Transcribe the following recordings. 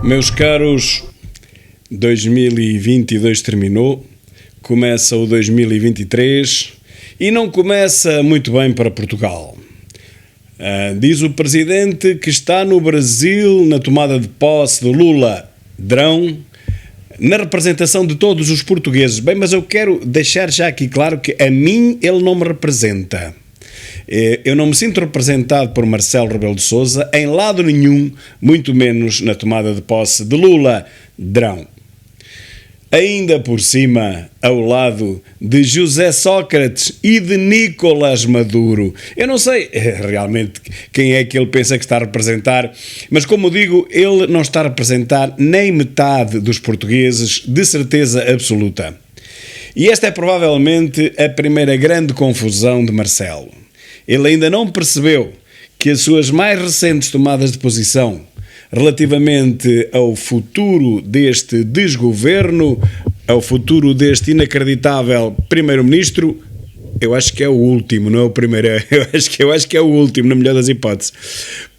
Meus caros, 2022 terminou, começa o 2023 e não começa muito bem para Portugal. Diz o presidente que está no Brasil na tomada de posse de Lula, Drão, na representação de todos os portugueses. Bem, mas eu quero deixar já aqui claro que a mim ele não me representa. Eu não me sinto representado por Marcelo Rebelo de Sousa em lado nenhum, muito menos na tomada de posse de Lula, Drão. Ainda por cima, ao lado de José Sócrates e de Nicolás Maduro. Eu não sei realmente quem é que ele pensa que está a representar, mas como digo, ele não está a representar nem metade dos portugueses, de certeza absoluta. E esta é provavelmente a primeira grande confusão de Marcelo. Ele ainda não percebeu que as suas mais recentes tomadas de posição relativamente ao futuro deste desgoverno, ao futuro deste inacreditável primeiro-ministro, eu acho que é o último, não é o primeiro, eu acho que é o último, na melhor das hipóteses,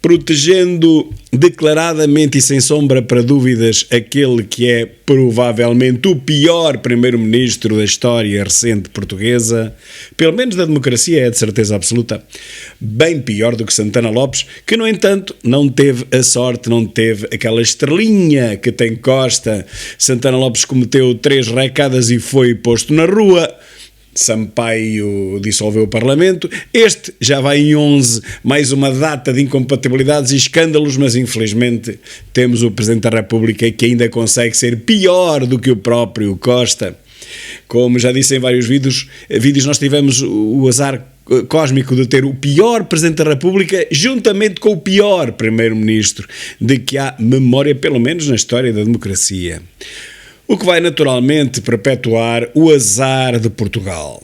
protegendo declaradamente e sem sombra para dúvidas aquele que é provavelmente o pior primeiro-ministro da história recente portuguesa, pelo menos da democracia é de certeza absoluta, bem pior do que Santana Lopes, que no entanto não teve a sorte, não teve aquela estrelinha que tem Costa. Santana Lopes cometeu 3 recadas e foi posto na rua. Sampaio dissolveu o Parlamento, este já vai em 11, mais uma data de incompatibilidades e escândalos, mas infelizmente temos o Presidente da República que ainda consegue ser pior do que o próprio Costa. Como já disse em vários vídeos nós tivemos o azar cósmico de ter o pior Presidente da República juntamente com o pior Primeiro-Ministro de que há memória, pelo menos na história da democracia. O que vai naturalmente perpetuar o azar de Portugal.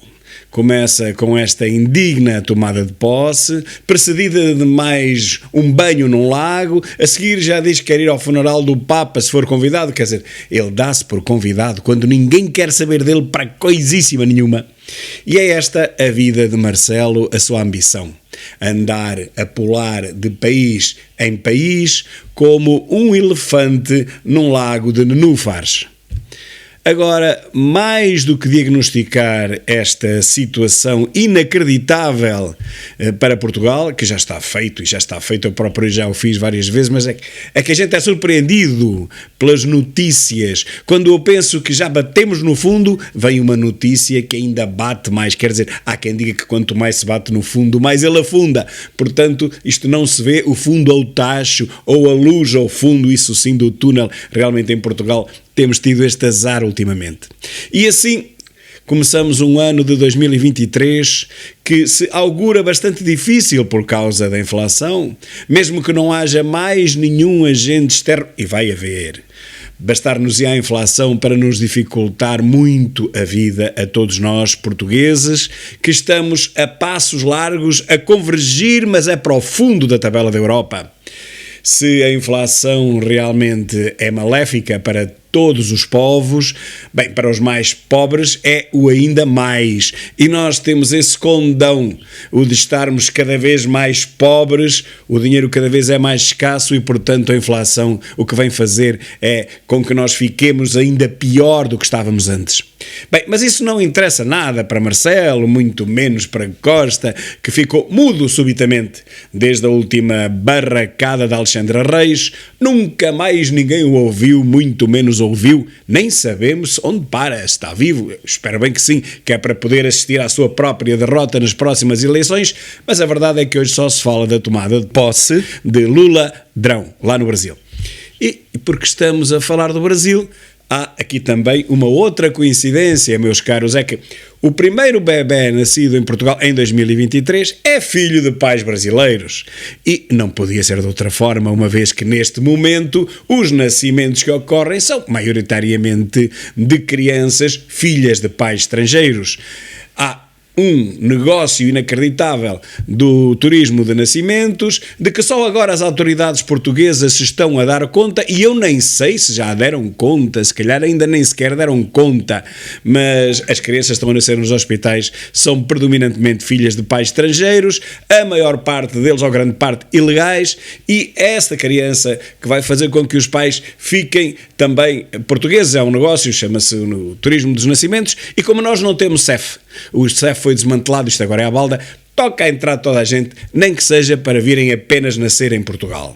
Começa com esta indigna tomada de posse, precedida de mais um banho num lago, a seguir já diz que quer ir ao funeral do Papa se for convidado, quer dizer, ele dá-se por convidado quando ninguém quer saber dele para coisíssima nenhuma. E é esta a vida de Marcelo, a sua ambição. Andar a pular de país em país como um elefante num lago de nenúfares. Agora, mais do que diagnosticar esta situação inacreditável para Portugal, que já está feito, eu próprio já o fiz várias vezes, mas é que a gente é surpreendido pelas notícias. Quando eu penso que já batemos no fundo, vem uma notícia que ainda bate mais. Quer dizer, há quem diga que quanto mais se bate no fundo, mais ele afunda. Portanto, isto não se vê o fundo ao tacho ou a luz ao fundo, isso sim, do túnel. Realmente em Portugal temos tido este azar ultimamente. E assim começamos um ano de 2023 que se augura bastante difícil por causa da inflação, mesmo que não haja mais nenhum agente externo, e vai haver. Bastar-nos-ia a inflação para nos dificultar muito a vida a todos nós portugueses, que estamos a passos largos a convergir, mas é para o fundo da tabela da Europa. Se a inflação realmente é maléfica para todos os povos, bem, para os mais pobres é o ainda mais. E nós temos esse condão, o de estarmos cada vez mais pobres, o dinheiro cada vez é mais escasso e, portanto, a inflação o que vem fazer é com que nós fiquemos ainda pior do que estávamos antes. Bem, mas isso não interessa nada para Marcelo, muito menos para Costa, que ficou mudo subitamente desde a última barracada de Alexandre Reis. Nunca mais ninguém o ouviu, muito menos ouviu, nem sabemos onde para, está vivo, espero bem que sim, que é para poder assistir à sua própria derrota nas próximas eleições, mas a verdade é que hoje só se fala da tomada de posse de Lula Drão, lá no Brasil. E porque estamos a falar do Brasil, há aqui também uma outra coincidência, meus caros, é que o primeiro bebé nascido em Portugal em 2023 é filho de pais brasileiros. E não podia ser de outra forma, uma vez que neste momento os nascimentos que ocorrem são maioritariamente de crianças filhas de pais estrangeiros. Há um negócio inacreditável do turismo de nascimentos, de que só agora as autoridades portuguesas se estão a dar conta, e eu nem sei se já deram conta, se calhar ainda nem sequer deram conta, mas as crianças que estão a nascer nos hospitais são predominantemente filhas de pais estrangeiros, a maior parte deles, ou grande parte, ilegais, e esta criança que vai fazer com que os pais fiquem também portugueses. É um negócio, chama-se no turismo dos nascimentos, e como nós não temos CEF, o CEF foi desmantelado, isto agora é a balda, toca a entrar toda a gente, nem que seja para virem apenas nascer em Portugal.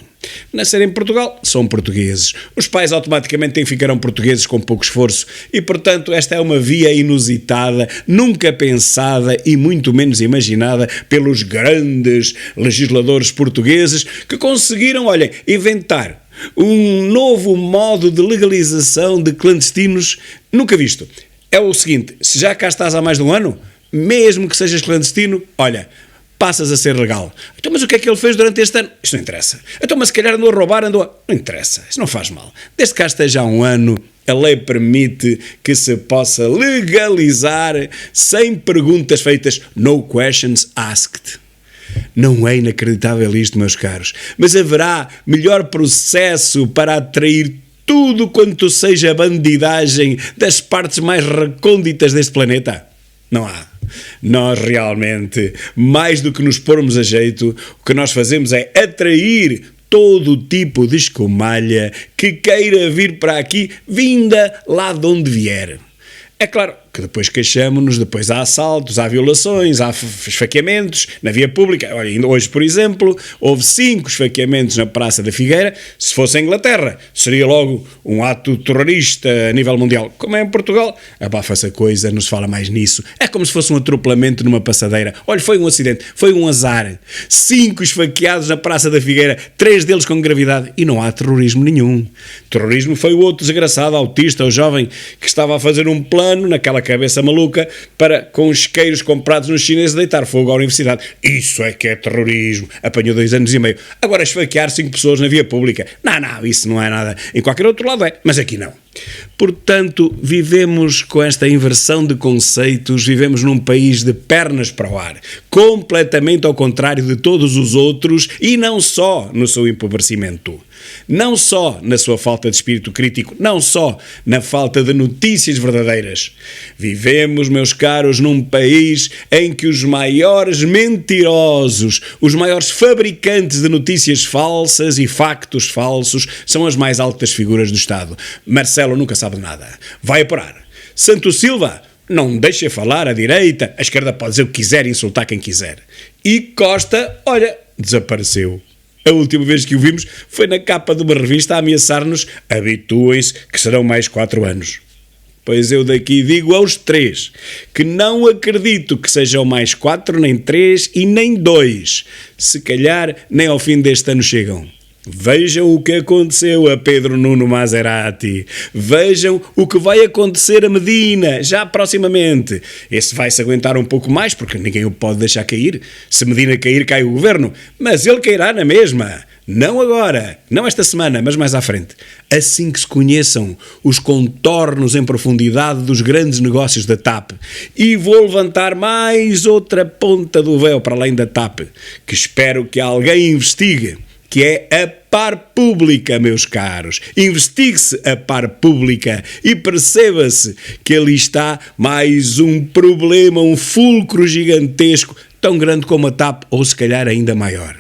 Nascer em Portugal, são portugueses. Os pais automaticamente ficarão portugueses com pouco esforço e, portanto, esta é uma via inusitada, nunca pensada e muito menos imaginada pelos grandes legisladores portugueses que conseguiram, olhem, inventar um novo modo de legalização de clandestinos nunca visto. É o seguinte, se já cá estás há mais de um ano, mesmo que sejas clandestino, olha, passas a ser legal. Então, mas o que é que ele fez durante este ano? Isto não interessa. Então, mas se calhar andou a roubar, Não interessa, isso não faz mal. Desde que cá esteja há um ano, a lei permite que se possa legalizar sem perguntas feitas, no questions asked. Não é inacreditável isto, meus caros, mas haverá melhor processo para atrair tudo quanto seja bandidagem das partes mais recônditas deste planeta? Não há. Nós realmente, mais do que nos pormos a jeito, o que nós fazemos é atrair todo tipo de escumalha que queira vir para aqui, vinda lá de onde vier. É claro que depois queixamos-nos, depois há assaltos, há violações, há esfaqueamentos na via pública. Olha, hoje, por exemplo, houve 5 esfaqueamentos na Praça da Figueira. Se fosse a Inglaterra, seria logo um ato terrorista a nível mundial. Como é em Portugal, abafa-se a coisa, não se fala mais nisso. É como se fosse um atropelamento numa passadeira. Olha, foi um acidente, foi um azar. 5 esfaqueados na Praça da Figueira, 3 deles com gravidade, e não há terrorismo nenhum. Terrorismo foi o outro desgraçado, autista, o jovem, que estava a fazer um plano naquela cabeça maluca para, com os isqueiros comprados nos chineses, deitar fogo à universidade. Isso é que é terrorismo. Apanhou 2 anos e meio. Agora esfaquear 5 pessoas na via pública. Não, isso não é nada. Em qualquer outro lado é, mas aqui não. Portanto, vivemos com esta inversão de conceitos, vivemos num país de pernas para o ar, completamente ao contrário de todos os outros, e não só no seu empobrecimento, não só na sua falta de espírito crítico, não só na falta de notícias verdadeiras. Vivemos, meus caros, num país em que os maiores mentirosos, os maiores fabricantes de notícias falsas e factos falsos são as mais altas figuras do Estado. Marcelo nunca sabe de nada. Vai apurar. Santos Silva não deixa falar à direita. A esquerda pode dizer o que quiser, insultar quem quiser. E Costa, olha, desapareceu. A última vez que o vimos foi na capa de uma revista a ameaçar-nos: habituem-se que serão mais 4 anos. Pois eu daqui digo aos 3 que não acredito que sejam mais 4, nem 3 e nem 2. Se calhar nem ao fim deste ano chegam. Vejam o que aconteceu a Pedro Nuno Maserati. Vejam o que vai acontecer a Medina, já proximamente. Esse vai-se aguentar um pouco mais, porque ninguém o pode deixar cair. Se Medina cair, cai o governo. Mas ele cairá na mesma. Não agora, não esta semana, mas mais à frente. Assim que se conheçam os contornos em profundidade dos grandes negócios da TAP. E vou levantar mais outra ponta do véu para além da TAP, que espero que alguém investigue, que é a par pública, meus caros. Investigue-se a par pública e perceba-se que ali está mais um problema, um fulcro gigantesco, tão grande como a TAP, ou se calhar ainda maior.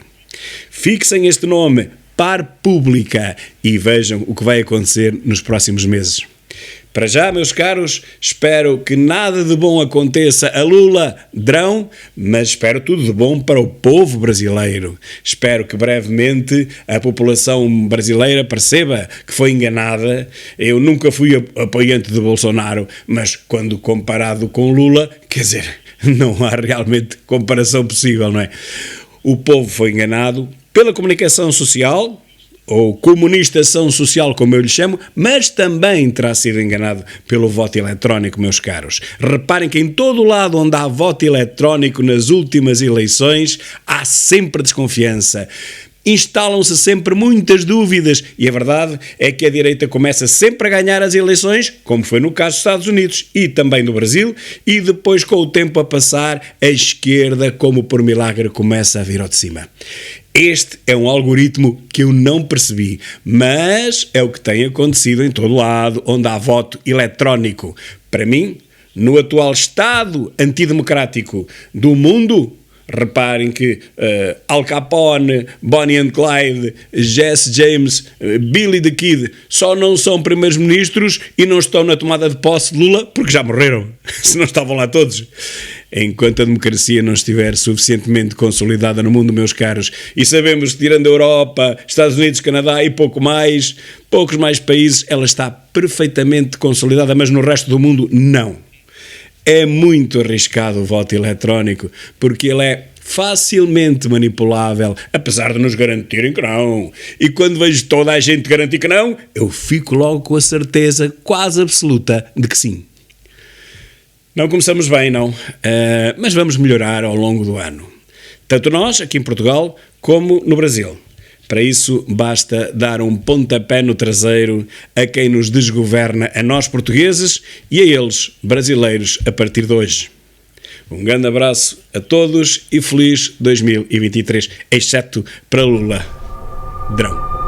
Fixem este nome, par pública, e vejam o que vai acontecer nos próximos meses. Para já, meus caros, espero que nada de bom aconteça a Lula, Drão, mas espero tudo de bom para o povo brasileiro. Espero que brevemente a população brasileira perceba que foi enganada. Eu nunca fui apoiante de Bolsonaro, mas quando comparado com Lula, quer dizer, não há realmente comparação possível, não é? O povo foi enganado pela comunicação social, ou comunistação social, como eu lhe chamo, mas também terá sido enganado pelo voto eletrónico, meus caros. Reparem que em todo o lado onde há voto eletrónico nas últimas eleições, há sempre desconfiança. instalam-se sempre muitas dúvidas e a verdade é que a direita começa sempre a ganhar as eleições, como foi no caso dos Estados Unidos e também do Brasil, e depois com o tempo a passar, a esquerda, como por milagre, começa a vir ao de cima. Este é um algoritmo que eu não percebi, mas é o que tem acontecido em todo lado onde há voto eletrónico. Para mim, no atual estado antidemocrático do mundo, reparem que Al Capone, Bonnie and Clyde, Jesse James, Billy the Kid só não são primeiros-ministros e não estão na tomada de posse de Lula porque já morreram, se não estavam lá todos. Enquanto a democracia não estiver suficientemente consolidada no mundo, meus caros, e sabemos que tirando a Europa, Estados Unidos, Canadá e poucos mais países, ela está perfeitamente consolidada, mas no resto do mundo não. É muito arriscado o voto eletrónico, porque ele é facilmente manipulável, apesar de nos garantirem que não. E quando vejo toda a gente garantir que não, eu fico logo com a certeza quase absoluta de que sim. Não começamos bem, não, mas vamos melhorar ao longo do ano. Tanto nós, aqui em Portugal, como no Brasil. Para isso, basta dar um pontapé no traseiro a quem nos desgoverna, a nós portugueses e a eles, brasileiros, a partir de hoje. Um grande abraço a todos e feliz 2023, exceto para Lula. Drão.